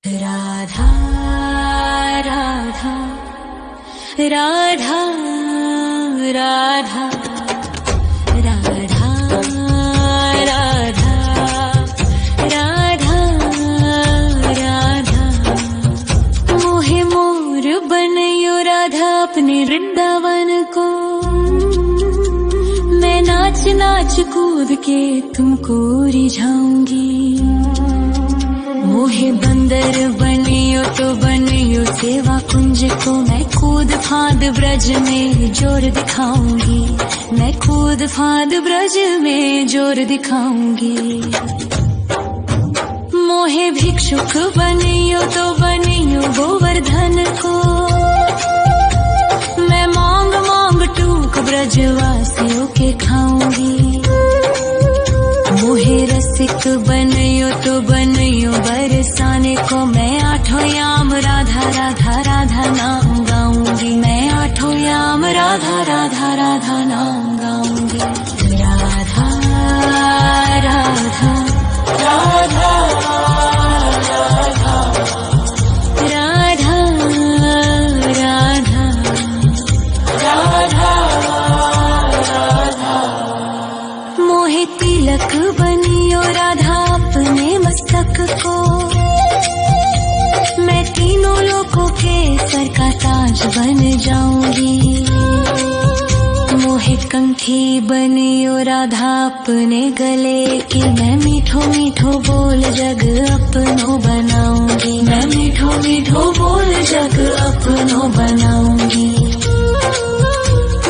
राधा राधा राधा राधा राधा राधा राधा राधा मोहे मोर बनयो राधा अपने वृंदावन को। मैं नाच नाच कूद के तुमको रिझाऊंगी। मोहे बंदर बनियो तो बनियो सेवा कुंज को। मैं कूद फांद ब्रज में जोर दिखाऊंगी। मैं कूद फांद ब्रज में जोर दिखाऊंगी। मोहे भिक्षुक बनियो तो बनियो गोवर्धन को। मैं मांग मांग टूक ब्रजवासियों के खाऊंगी। मोहे रसिक बनयो तो बनयो बरसाने को। मैं आठों याम राधा राधा राधा नाम गाऊंगी। मैं आठों याम राधा राधा राधा नाम गाऊंगी। राधा राधा राधा राधा राधा राधा राधा मोहे तिलक बनियो राधा अपने मस्तक को। मैं तीनों लोगों के सर का ताज बन जाऊंगी। मोहे कंठी बनियो राधा अपने गले की। मैं मीठो मीठो बोल जग अपनो बनाऊंगी। मैं मीठो मीठो बोल जग अपनो बनाऊंगी।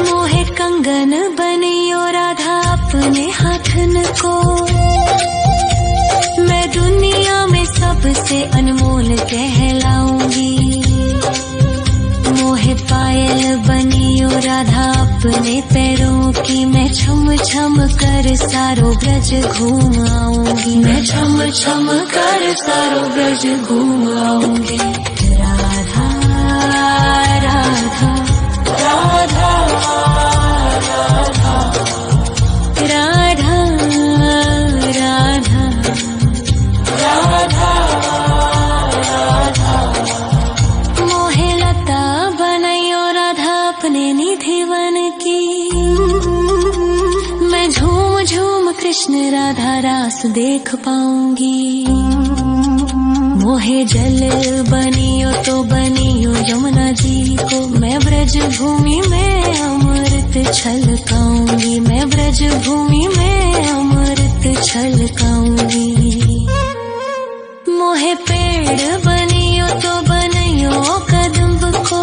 मोहे कंगन बनियो राधा अपने हाथन को। मैं दुनिया में सबसे अनमोल कहलाऊंगी। मोहे पायल बनियो राधा अपने पैरों की। मैं छम छम कर सारो ब्रज घूम आऊंगी। मैं छम छम कर सारो ब्रज घूम आऊंगी। राधा राधा राधा राधा राधा राधा राधा राधा मोहे लता बनयो राधा अपने निधिवन की। मैं झूम झूम कृष्ण राधा रास देख पाऊंगी। मोहे जल बनियो तो बनियो यमुना जी को। मैं ब्रज भूमि में अमृत छलकाऊंगी। मैं ब्रज भूमि में अमृत छलकाऊंगी। मोहे पेड़ बनियो तो बनियो कदम्ब को।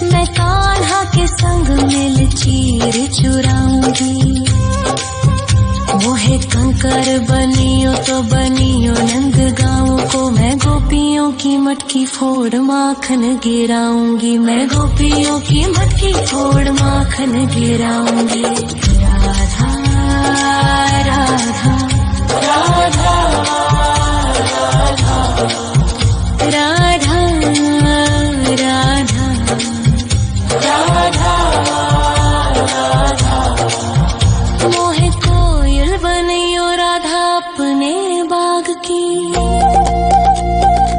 मैं कान्हा के संग मिल चीर चुराऊंगी। मोहे कंकर बनियो तो बनियो नंद गाँव को। मैं गोपियों की मटकी फोड़ माखन गिराऊंगी। मैं गोपियों की मटकी फोड़ माखन गिराऊंगी। राधा राधा राधा राधा राधा राधा राधा मोहे कोयल बनियो राधा अपने बाग की।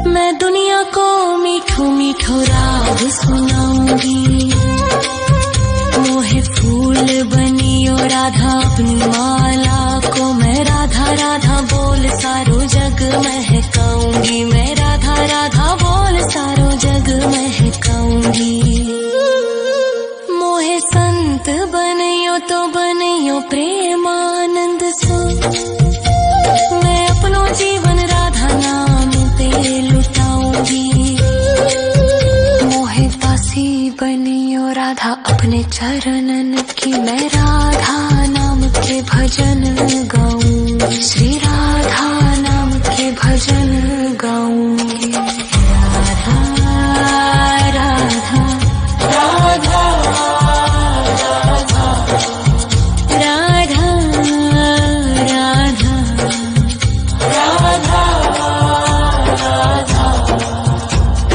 मैं दुनिया को मीठो मीठो राग सुनाऊंगी। मोहे फूल बनियो राधा अपनी माला को। मैं राधा राधा बोल सारो जग महकाऊंगी। मैं राधा राधा बोल सारो जग महकाऊंगी। मोहे संत बनियो तो बनियो प्रेमानंद सो। मैं अपनो जीवन राधा नाम पे लुटाऊंगी। मोहे दासी बनियो राधा अपने चरणन की। मैं राधा नाम के भजन गाऊंगी। श्री राधा नाम के भजन गाऊंगी। राधा राधा राधा राधा राधा राधा राधा राधा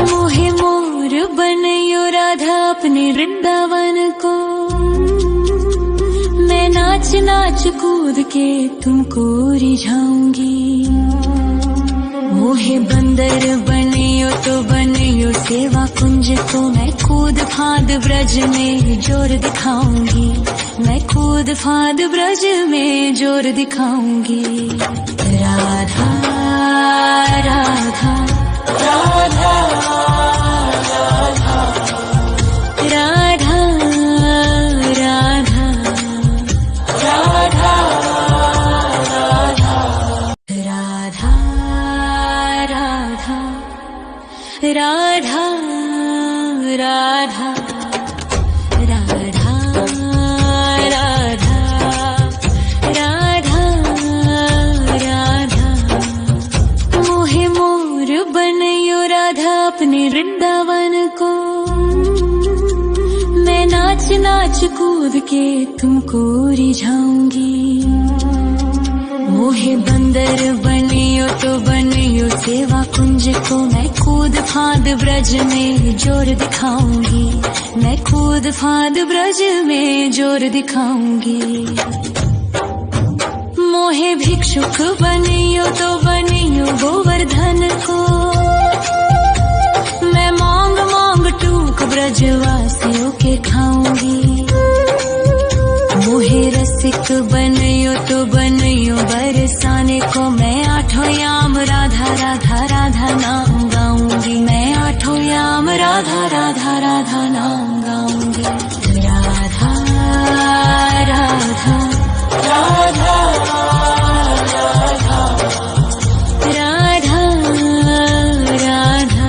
मोहे मोर बनयो राधा अपने वृंदावन को। मैं नाच नाच कूद के तुमको रिझाऊंगी। मोहे बंदर बनियो तो बनियो सेवा कुंज को, मैं कूद फांद ब्रज में जोर दिखाऊंगी, मैं कूद फांद ब्रज में जोर दिखाऊंगी। राधा राधा राधा राधा राधा राधा राधा राधा राधा राधा राधा राधा राधा राधा। मोहे मोर बनयो राधा अपने वृंदावन को, मैं नाच नाच कूद के तुमको रिझाऊंगी। मोहे बंदर बनियो तो बनियो सेवा कुंज को, मैं कूद फांद ब्रज में जोर दिखाऊंगी, मैं कूद फांद ब्रज में जोर दिखाऊंगी। मोहे भिक्षुक बनियो तो बनियो गोवर्धन को, मैं मांग मांग टूक ब्रजवासियों के खाऊंगी। मोहे रसिक बनियो तो बनियो बरसाने को, मैं आठों याम राधा राधा राधा नाम गाऊंगी, मैं आठों याम राधा राधा राधा नाम गाऊंगी। राधा राधा राधा राधा राधा राधा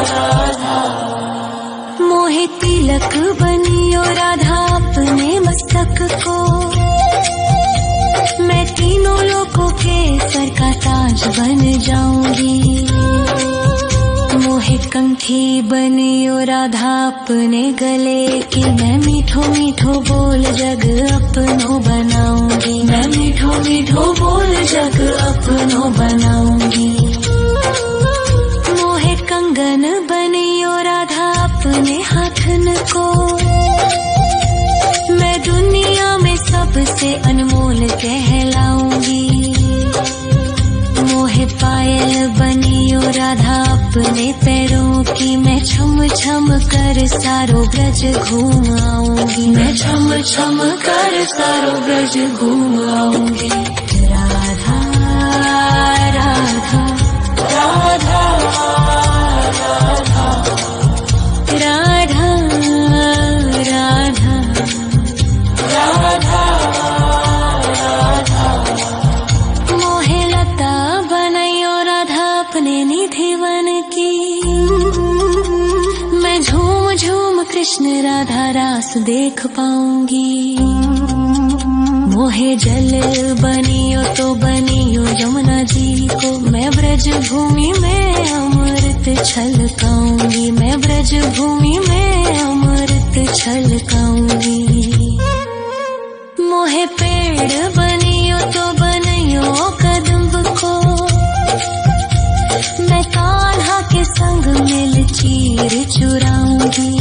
राधा। मोहे तिलक बनियो राधा अपने मस्तक को, मैं तीनों लोगों के सर का ताज बन जाऊंगी। मोहे कंठी बनियो राधा अपने गले की, मैं मीठो मीठो बोल जग अपनो बनाऊंगी, मैं मीठो मीठो बोल जग अपनो बनाऊंगी। मोहे कंगन बनियो राधा अपने हाथन को, मैं दुनिया में सबसे अनमोल कहलाऊंगी। मोहे पायल बनियो राधा अपने पैरों की, मैं छम छम कर सारो ब्रज घूम आऊंगी, मैं छम छम कर सारो ब्रज घूम आऊंगी। राधा राधा राधा राधा राधा राधा राधा। मोहे लता बनयो राधा अपने निधि वन की, मैं झूम झूम कृष्ण राधा रास देख पाऊंगी। मोहे जल बनियो तो बनियो यमुना जी को, मैं ब्रज भूमि में अमृत छलकाऊंगी, मैं ब्रज भूमि में अमृत छलकाऊंगी। मोहे पेड़ बनियो तो बनियो कदम्ब को, मैं कान्हा के संग मिल चीर चुराऊंगी।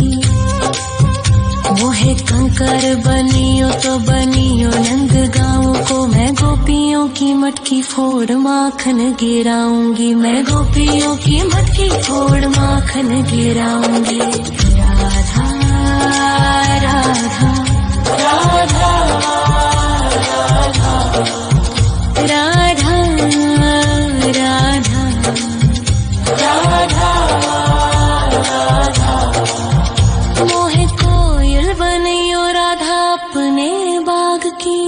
मोहे कंकर बनियो तो बनियो नंद गाँव को, मैं गोपियों की मटकी फोड़ माखन गिराऊंगी, मैं गोपियों की मटकी फोड़ माखन गिराऊंगी। राधा राधा राधा राधा राधा राधा राधा। मोहे कोयल बनियो राधा अपने बाग की,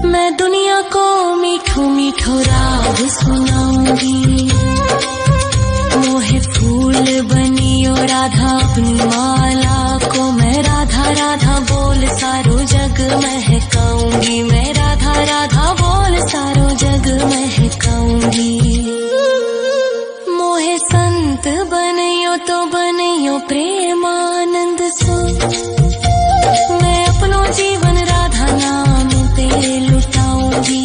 मैं दुनिया को मीठो मीठो राग सुनाऊंगी। मोहे फूल बनियो राधा अपनी माला को, मैं राधा राधा बोल सारो जग महकाऊंगी, मैं राधा राधा बोल सारो जग महकाऊंगी। मोहे संत बनियो तो बनियो प्रेमानंद सो, मैं अपनो जीवन राधा नाम पे लुटाऊंगी।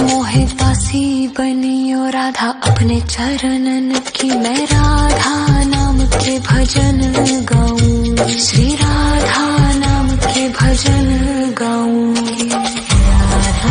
मोहे दासी बनियो राधा अपने चरणन की, मैं राधा नाम के भजन गाऊंगी, श्री राधा नाम के भजन गाऊंगी। राधा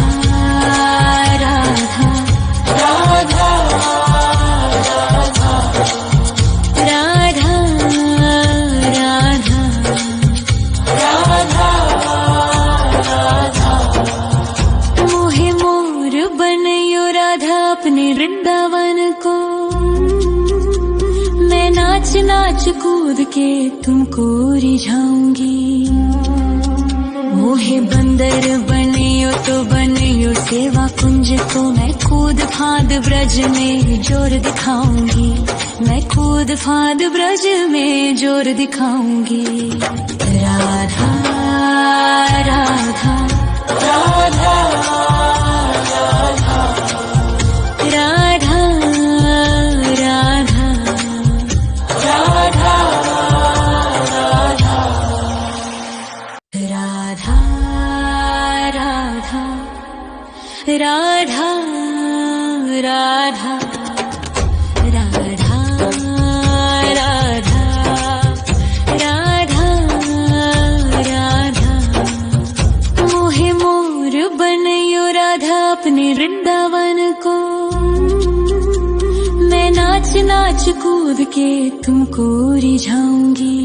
नाच कूद के तुमको रिझाऊंगी। मोहे बंदर बनियो तो बनियो सेवा कुंज को मैं कूद फांद ब्रज में जोर दिखाऊंगी। मैं कूद फांद ब्रज में जोर दिखाऊंगी। राधा राधा राधा राधा राधा राधा राधा राधा राधा राधा राधा राधा राधा। मोहे मोर बनयो राधा अपने वृंदावन को। मैं नाच नाच कूद के तुमको रिझाऊंगी।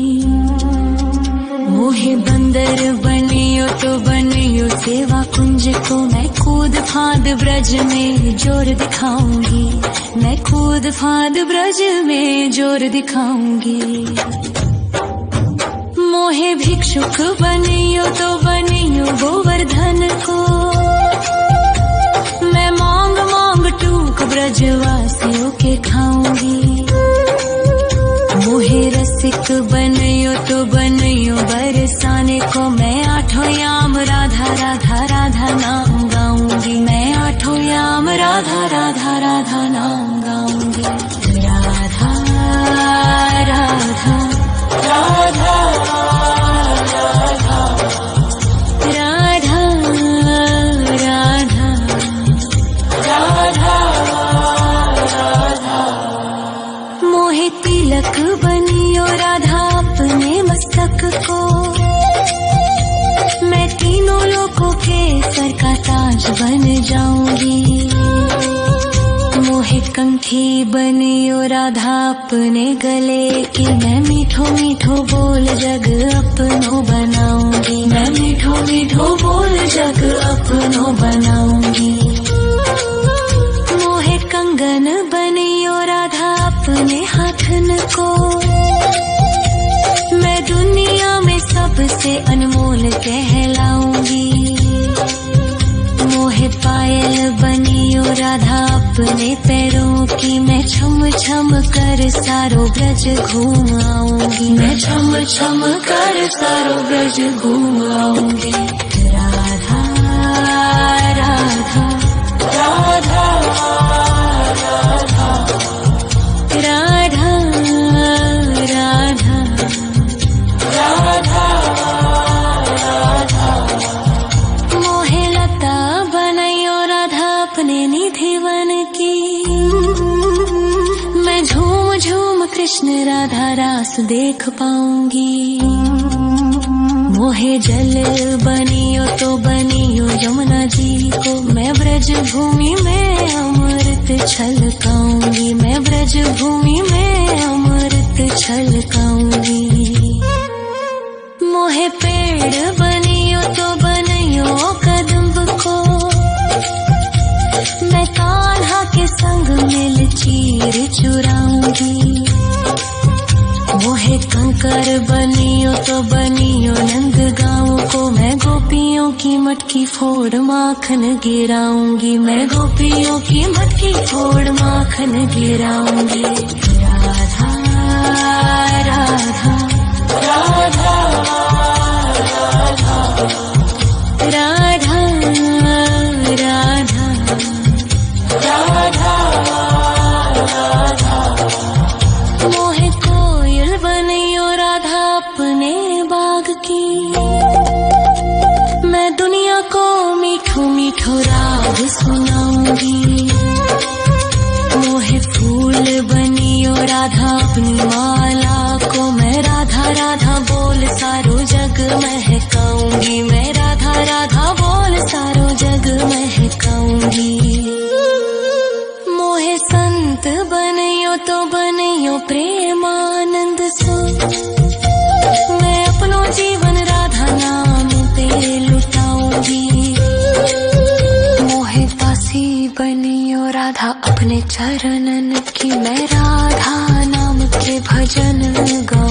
मोहे बंदर बनियो तो बनियो सेवा कुंज को मैं कूद फांद ब्रज में जोर दिखाऊंगी। मैं कूद फांद ब्रज में जोर दिखाऊंगी। मोहे भिक्षुक बनियो तो बनियो गोवर्धन को। मैं मांग मांग टूक ब्रजवासियों के खाऊंगी। मोहे रसिक बनियो तो बनियो बरसाने को मैं आठों याम राधा राधा राधा नाम गाऊंगी। मैं आठों याम राधा राधा राधा नाम गाऊंगी। राधा राधा राधा राधा राधा राधा राधा। मोहे तिलक बनियो राधा अपने मस्तक को। मैं तीनों लोगों के सर का ताज बन जाऊंगी। मोहे कंठी बनियो राधा अपने गले की। मैं मीठो मीठो बोल जग अपनो बनाऊंगी। मैं मीठो मीठो बोल जग अपनो बनाऊंगी। मोहे कंगन बनियो राधा अपने हाथन को। मैं दुनिया में सबसे अनमोल कहलाऊंगी। मोहे पायल बनियो राधा अपने पैरों की। मैं छम छम कर सारो ब्रज घूम आऊंगी। मैं छम छम कर सारो ब्रज घूम आऊंगी। राधा राधा राधा राधा राधा राधा राधा राधा। मोहे लता बनयो राधा अपने निधिवन की। मैं झूम झूम कृष्ण राधा रास देख पाऊंगी। मोहे जल बनियो तो बनियो यमुना जी को। मैं ब्रज भूमि में अमृत छलकाऊंगी। मैं ब्रज भूमि में अमृत छलकाऊंगी। मोहे पेड़ बनियो तो बनियो कदम्ब को। मैं कान्हा के संग मिल चीर चुराऊंगी। मोहे कंकर बनियो तो बनियो नंद गाँव को। मैं गोपियों की मटकी फोड़ माखन गिराऊंगी। मैं गोपियों की मटकी फोड़ माखन गिराऊंगी। राधा राधा राधा राधा राधा राधा राधा। मोहे कोयल बनियो राधा अपने बाग की। मैं दुनिया को मीठो मीठो राग सुनाऊंगी। मोहे फूल बनियो राधा अपनी माला को। मैं राधा राधा बोल सारो जग महकाऊंगी। मैं राधा राधा बोल सारो जग महकाऊंगी। मोहे संत बनियो तो बनियो प्रेमानंद सो। मैं अपनो जीवन राधा नाम पे लुटाऊंगी। मोहे दासी बनियो राधा अपने चरणन की। मैं राधा नाम के भजन गा